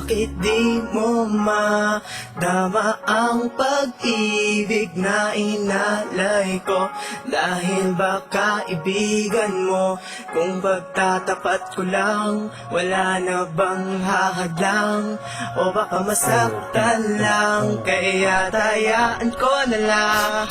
Bakit di mo madama ang pag-ibig na inalay ko? Dahil ba kaibigan mo? Kung pagtatapat ko lang, wala na bang hahadlang? O baka masaktan lang, kaya tayaan ko na lang.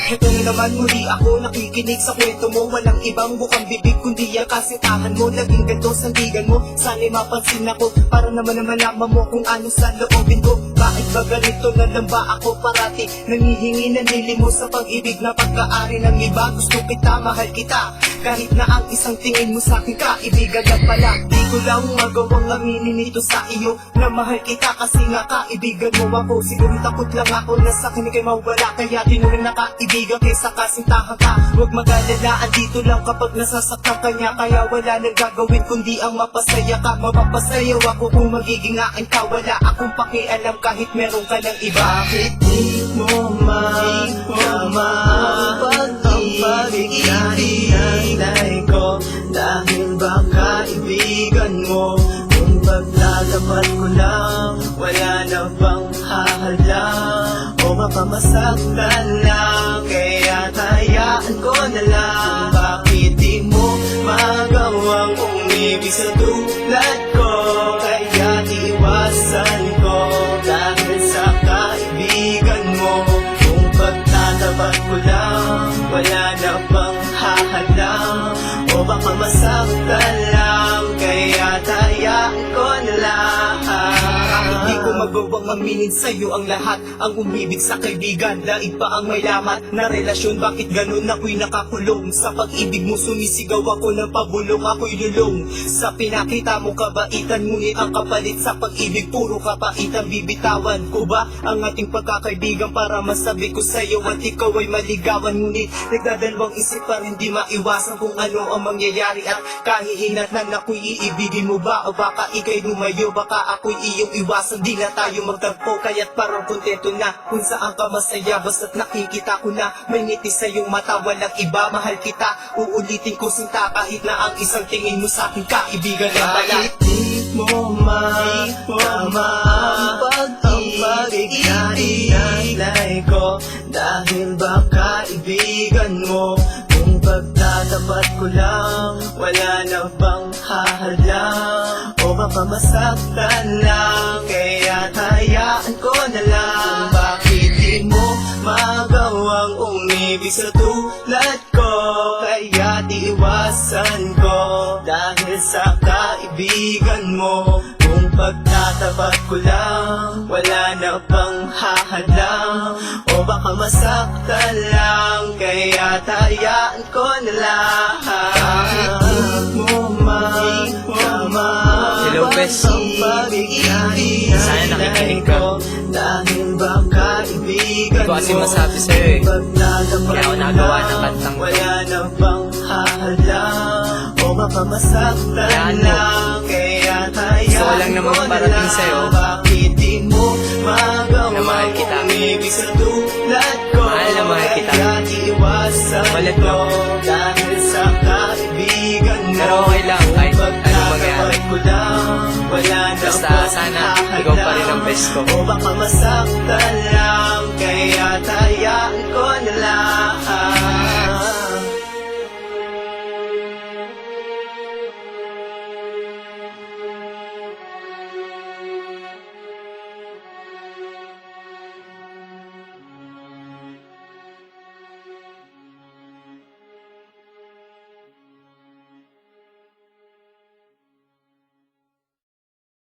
Heto na naman muli ako nakikinig sa kwento mo. Walang ibang bukang bibig kundi ang kasitahan mo. Naging ganito sandigan mo, sana'y mapansin ako, para naman malaman mo kung ano sa loobin ko. Bakit ba ganito na lang ba ako parati? Nangihingi ng lilimos sa pag-ibig na pagkaari ng iba. Gusto kita, mahal kita, kahit na ang isang tingin mo sa akin kaibigan lang pala. Di ko lang magawang aminin ito sa iyo, na mahal kita kasi nga kaibigan mo ako. Siguro takot lang ako na sa akin ikay mawala, kaya tinuring na kaibigan kaysa kasintahan ka. Huwag mag-alala, andito lang kapag nasasaktan ka niya. Kaya wala nang gagawin kundi ang mapasaya ka. Mapapasayaw ako kung magiging akin ka. Wala akong pakialam kahit meron ka ng iba. Bakit di mo madama ang pag-ibig na inalay ko? Dahil ba kaibigan mo? Kung pagtatapat ko lang, wala na bang hahadlang? O baka masaktan lang, kaya tayaan ko na lang. Bakit di mo magawang umibig sa tulad ko? Kaya iwasan ko dahil sa kaibigan mo. Kung pagtatapat ko lang, wala na bang hahadlang? O baka masaktan lang, kaya tayaan ko na lang. Hindi ko magawang aminin sa'yo ang lahat. Ang umibig sa kaibigan, daig pa ang may lamat na relasyon. Bakit ganun ako'y nakakulong? Sa pag-ibig mo sumisigaw ako ng pabulong. Ako'y lulong sa pinakita mo kabaitan, ngunit ang kapalit sa pag-ibig puro kapaitan. Bibitawan ko ba ang ating pagkakaibigan para masabi ko sa'yo at ikaw ay maligawan? Ngunit nagdadalawang isip pa rin, di maiwasan kung ano ang mangyayari. At kahihinatnan ako'y iibigin mo ba? O baka ikay lumayo, baka ako'y iyong iwasan. Di na tayo magtagpo, kaya't parang kontento na kung saan ka masaya. Basta't nakikita ko na may ngiti sa iyong mata, walang iba. Mahal kita, uulitin ko sinta, kahit na ang isang tingin mo sa akin kaibigan lang pala. Bakit di mo madama ang pag-ibig na inalay ko? Dahil ba kaibigan mo? Kung pagtatapat ko lang, wala na bang hahadlang? O baka masaktan lang, kaya tayaan ko na lang. Bakit di mo magawang umibig sa tulad ko? Kaya iwasan ko dahil sa kaibigan mo. Kung pagtatapat ko lang, wala na bang hahadlang? O baka masaktan lang, kaya tayaan ko na lang. Bakit di mo madama Hello, Bes. ang pag-ibig na Sana nakikinig ka. dahil ba kaibigan Hindi ko kasi mo? masabi sa'yo eh. Pagtatapat Kaya ako ko nagawa lang, ng kantang to. wala na bang hahadlang? O baka masaktan Kaya ano? lang, kaya tayaan Gusto ko lang naman ko na parating lang. sa'yo. Bakit di mo magawang Na mahal kita. umibig sa tulad ko? Mahal na mahal kita. Kaya iwasan Balit ko lang. dahil sa kaibigan mo. Pero okay lang, kahit anong mangyari. Ko lang, wala na Basta bang sana ikaw pa rin ang best ko. o baka masaktan lang, kaya tayaan ko na lang.